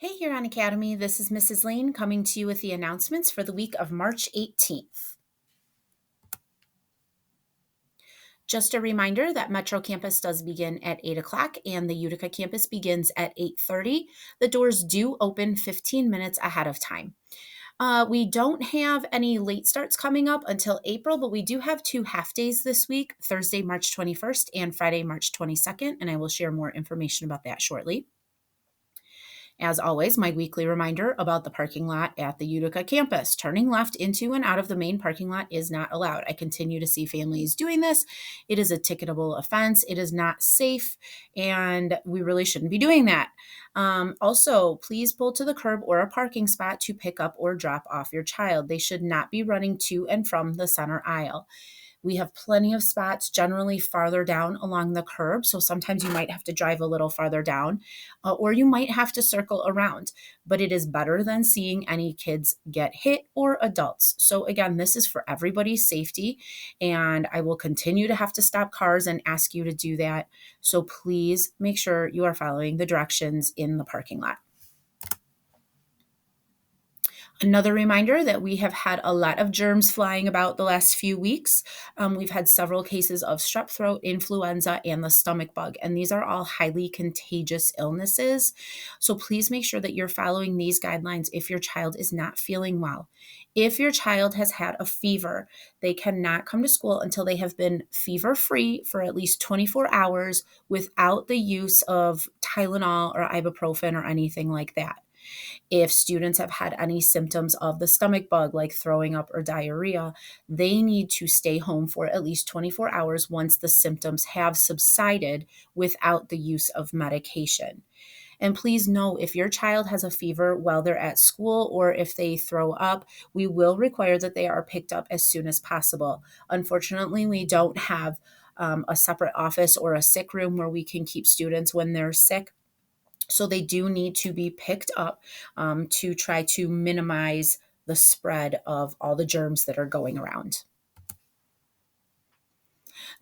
Hey, Huron Academy. This is Mrs. Lane coming to you with the announcements for the week of March 18th. Just a reminder that Metro Campus does begin at 8 o'clock and the Utica campus begins at 8:30. The doors do open 15 minutes ahead of time. We don't have any late starts coming up until April, but we do have two half days this week, Thursday, March 21st and Friday, March 22nd, and I will share more information about that shortly. As always, my weekly reminder about the parking lot at the Utica campus. Turning left into and out of the main parking lot is not allowed. I continue to see families doing this. It is a ticketable offense. It is not safe, and we really shouldn't be doing that. Also, please pull to the curb or a parking spot to pick up or drop off your child. They should not be running to and from the center aisle. We have plenty of spots generally farther down along the curb. So sometimes you might have to drive a little farther down or you might have to circle around. But it is better than seeing any kids get hit or adults. So again, this is for everybody's safety. And I will continue to have to stop cars and ask you to do that. So please make sure you are following the directions in the parking lot. Another reminder that we have had a lot of germs flying about the last few weeks. We've had several cases of strep throat, influenza, and the stomach bug, and these are all highly contagious illnesses. So please make sure that you're following these guidelines if your child is not feeling well. If your child has had a fever, they cannot come to school until they have been fever free for at least 24 hours without the use of Tylenol or ibuprofen or anything like that. If students have had any symptoms of the stomach bug, like throwing up or diarrhea, they need to stay home for at least 24 hours once the symptoms have subsided without the use of medication. And please know if your child has a fever while they're at school or if they throw up, we will require that they are picked up as soon as possible. Unfortunately, we don't have a separate office or a sick room where we can keep students when they're sick. So they do need to be picked up to try to minimize the spread of all the germs that are going around.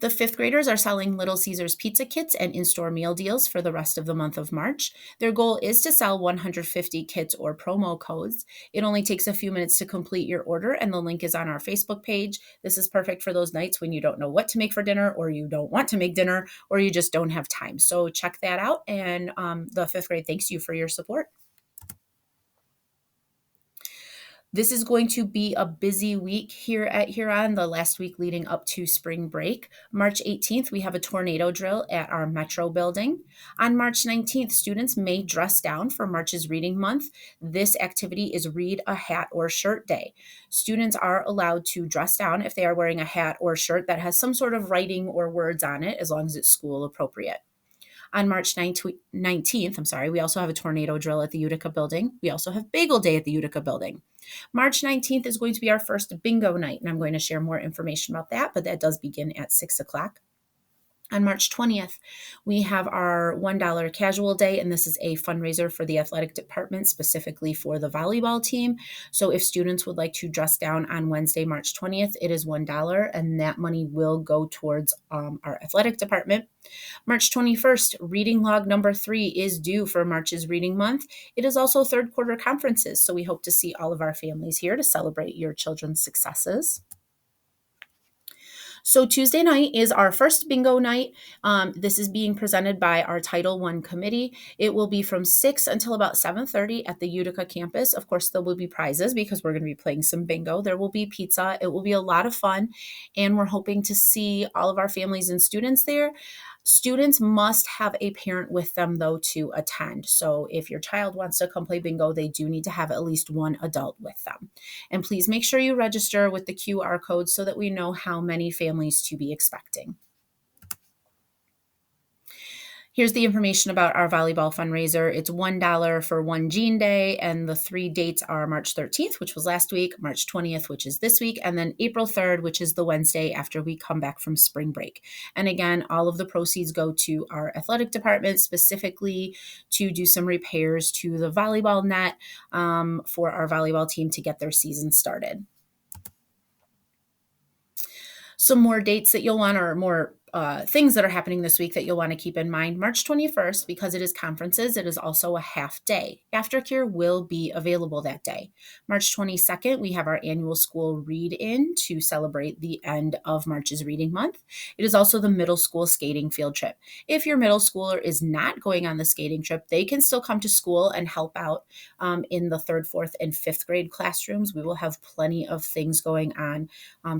The fifth graders are selling Little Caesars pizza kits and in-store meal deals for the rest of the month of March. Their goal is to sell 150 kits or promo codes. It only takes a few minutes to complete your order, and the link is on our Facebook page. This is perfect for those nights when you don't know what to make for dinner, or you don't want to make dinner, or you just don't have time. So check that out, and the fifth grade thanks you for your support. This is going to be a busy week here at Huron, the last week leading up to spring break. March 18th, we have a tornado drill at our Metro building. On March 19th, students may dress down for March's Reading Month. This activity is Read a Hat or Shirt Day. Students are allowed to dress down if they are wearing a hat or shirt that has some sort of writing or words on it, as long as it's school appropriate. On March 19th, we also have a tornado drill at the Utica building. We also have Bagel Day at the Utica building. March 19th is going to be our first bingo night, and I'm going to share more information about that, but that does begin at 6 o'clock. On March 20th, we have our $1 casual day, and this is a fundraiser for the athletic department, specifically for the volleyball team. So if students would like to dress down on Wednesday, March 20th, it is $1, and that money will go towards our athletic department. March 21st, reading log number 3 is due for March's Reading Month. It is also third quarter conferences, so we hope to see all of our families here to celebrate your children's successes. So Tuesday night is our first bingo night. This is being presented by our Title I committee. It will be from 6 until about 7:30 at the Utica campus. Of course, there will be prizes because we're going to be playing some bingo. There will be pizza. It will be a lot of fun, and we're hoping to see all of our families and students there. Students must have a parent with them, though, to attend. So if your child wants to come play bingo, they do need to have at least one adult with them. And please make sure you register with the QR code so that we know how many families to be expecting. Here's the information about our volleyball fundraiser. It's $1 for one Jean Day, and the 3 dates are March 13th, which was last week, March 20th, which is this week, and then April 3rd, which is the Wednesday after we come back from spring break. And again, all of the proceeds go to our athletic department, specifically to do some repairs to the volleyball net for our volleyball team to get their season started. Some more dates that you'll want, or more things that are happening this week that you'll want to keep in mind. March 21st, because it is conferences, it is also a half day. Aftercare will be available that day. March 22nd, we have our annual school read-in to celebrate the end of March's reading month. It is also the middle school skating field trip. If your middle schooler is not going on the skating trip, they can still come to school and help out in the third, fourth, and fifth grade classrooms. We will have plenty of things going on.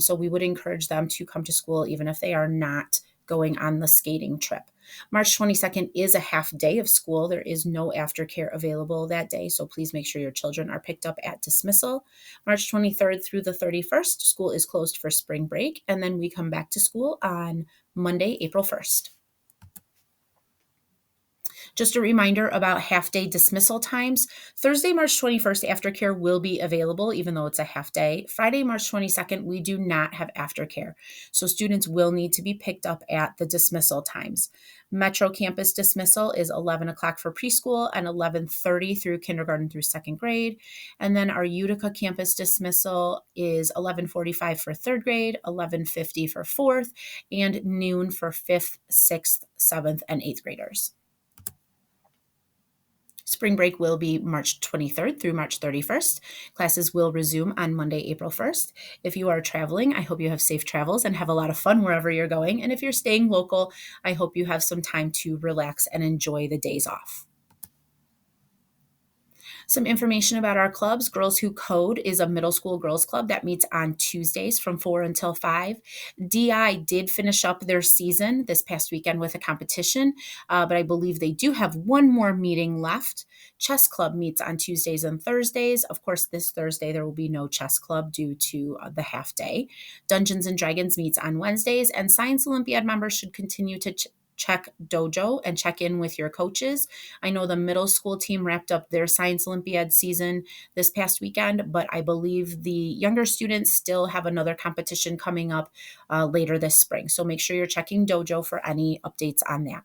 So we would encourage them to come to school even if they are not going on the skating trip. March 22nd is a half day of school. There is no aftercare available that day, so please make sure your children are picked up at dismissal. March 23rd through the 31st, school is closed for spring break, and then we come back to school on Monday, April 1st. Just a reminder about half-day dismissal times. Thursday, March 21st, aftercare will be available, even though it's a half day. Friday, March 22nd, we do not have aftercare. So students will need to be picked up at the dismissal times. Metro campus dismissal is 11 o'clock for preschool and 11:30 through kindergarten through second grade. And then our Utica campus dismissal is 11:45 for third grade, 11:50 for fourth, and noon for fifth, sixth, seventh, and eighth graders. Spring break will be March 23rd through March 31st. Classes will resume on Monday, April 1st. If you are traveling, I hope you have safe travels and have a lot of fun wherever you're going. And if you're staying local, I hope you have some time to relax and enjoy the days off. Some information about our clubs. Girls Who Code is a middle school girls club that meets on Tuesdays from 4 until 5. DI did finish up their season this past weekend with a competition, but I believe they do have one more meeting left. Chess Club meets on Tuesdays and Thursdays. Of course, this Thursday there will be no chess club due to the half day. Dungeons and Dragons meets on Wednesdays, and Science Olympiad members should continue to check dojo and check in with your coaches. I know the middle school team wrapped up their Science Olympiad season this past weekend, but I believe the younger students still have another competition coming up later this spring. So make sure you're checking dojo for any updates on that.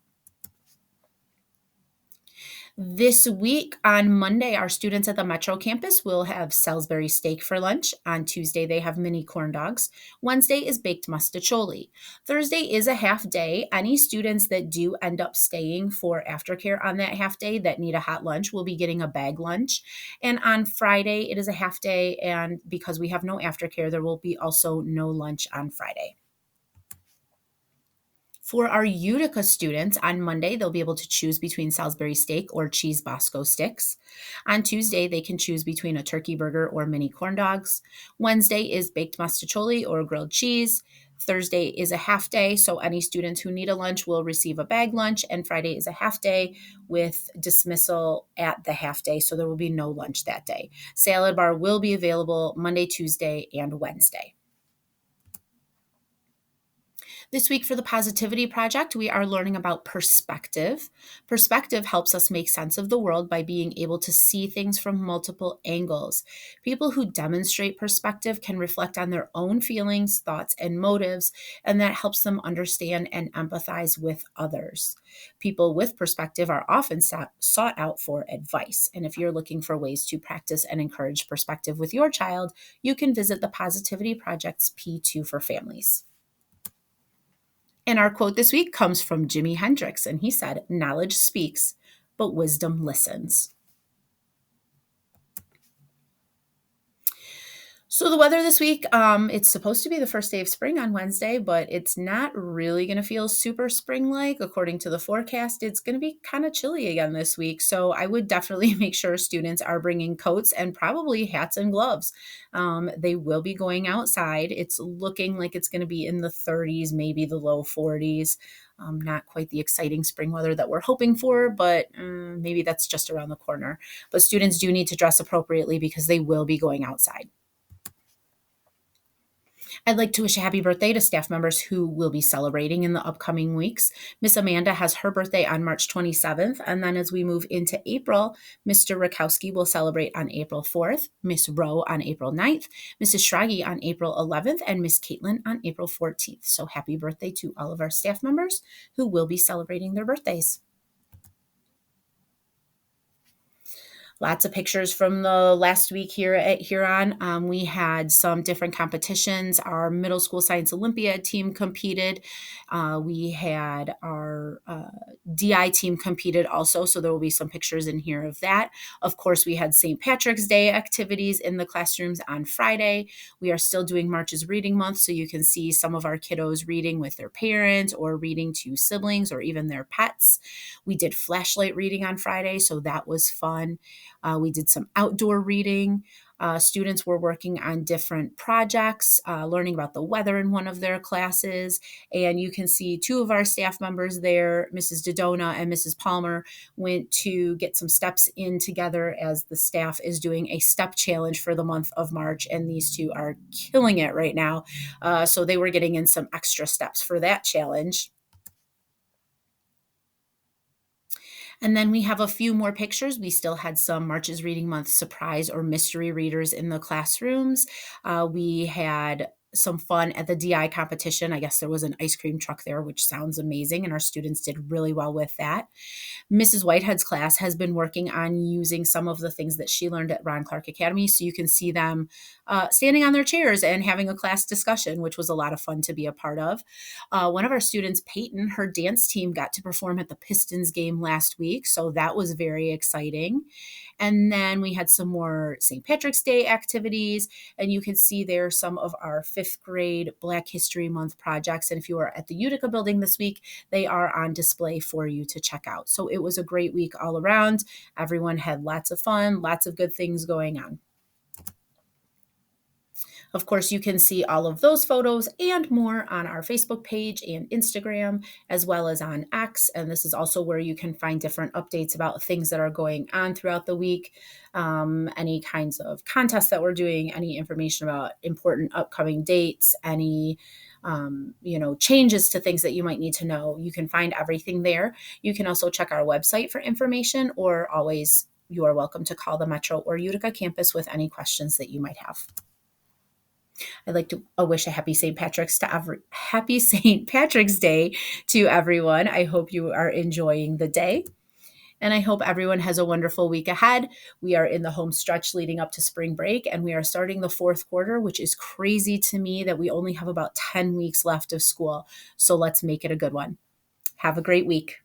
This week on Monday, our students at the Metro campus will have Salisbury steak for lunch. On Tuesday, they have mini corn dogs. Wednesday is baked mustacholi. Thursday is a half day. Any students that do end up staying for aftercare on that half day that need a hot lunch will be getting a bag lunch. And on Friday, it is a half day. And because we have no aftercare, there will be also no lunch on Friday. For our Utica students, on Monday, they'll be able to choose between Salisbury steak or cheese Bosco sticks. On Tuesday, they can choose between a turkey burger or mini corn dogs. Wednesday is baked mustacholi or grilled cheese. Thursday is a half day, so any students who need a lunch will receive a bag lunch. And Friday is a half day with dismissal at the half day, so there will be no lunch that day. Salad bar will be available Monday, Tuesday, and Wednesday. This week for the Positivity Project, we are learning about perspective. Perspective helps us make sense of the world by being able to see things from multiple angles. People who demonstrate perspective can reflect on their own feelings, thoughts, and motives, and that helps them understand and empathize with others. People with perspective are often sought out for advice. And if you're looking for ways to practice and encourage perspective with your child, you can visit the Positivity Project's P2 for Families. And our quote this week comes from Jimi Hendrix, and he said, "Knowledge speaks, but wisdom listens." So the weather this week, it's supposed to be the first day of spring on Wednesday, but it's not really going to feel super spring-like. According to the forecast, it's going to be kind of chilly again this week. So I would definitely make sure students are bringing coats and probably hats and gloves. They will be going outside. It's looking like it's going to be in the 30s, maybe the low 40s. Not quite the exciting spring weather that we're hoping for, but maybe that's just around the corner. But students do need to dress appropriately because they will be going outside. I'd like to wish a happy birthday to staff members who will be celebrating in the upcoming weeks. Miss Amanda has her birthday on March 27th, and then as we move into April, Mr. Rakowski will celebrate on April 4th, Miss Rowe on April 9th, Mrs. Schrage on April 11th, and Miss Caitlin on April 14th. So happy birthday to all of our staff members who will be celebrating their birthdays. Lots of pictures from the last week here at Huron. We had some different competitions. Our middle school science Olympiad team competed. We had our DI team competed also, so there will be some pictures in here of that. Of course, we had St. Patrick's Day activities in the classrooms on Friday. We are still doing March's Reading Month, so you can see some of our kiddos reading with their parents or reading to siblings or even their pets. We did flashlight reading on Friday, so that was fun. We did some outdoor reading. Students were working on different projects, learning about the weather in one of their classes. And you can see two of our staff members there, Mrs. Dodona and Mrs. Palmer, went to get some steps in together as the staff is doing a step challenge for the month of March. And these two are killing it right now. So they were getting in some extra steps for that challenge. And then we have a few more pictures. We still had some March's Reading Month surprise or mystery readers in the classrooms. We had some fun at the DI competition. I guess there was an ice cream truck there, which sounds amazing, and our students did really well with that. Mrs. Whitehead's class has been working on using some of the things that she learned at Ron Clark Academy. So you can see them standing on their chairs and having a class discussion, which was a lot of fun to be a part of. One of our students, Peyton, her dance team got to perform at the Pistons game last week. So that was very exciting. And then we had some more St. Patrick's Day activities. And you can see there some of our fifth grade Black History Month projects. And if you are at the Utica building this week, they are on display for you to check out. So it was a great week all around. Everyone had lots of fun, lots of good things going on. Of course, you can see all of those photos and more on our Facebook page and Instagram, as well as on X. And this is also where you can find different updates about things that are going on throughout the week, any kinds of contests that we're doing, any information about important upcoming dates, any changes to things that you might need to know. You can find everything there. You can also check our website for information, or always you are welcome to call the Metro or Utica campus with any questions that you might have. I'd like to wish a happy St. Patrick's Day to everyone. I hope you are enjoying the day. And I hope everyone has a wonderful week ahead. We are in the home stretch leading up to spring break, and we are starting the fourth quarter, which is crazy to me that we only have about 10 weeks left of school. So let's make it a good one. Have a great week.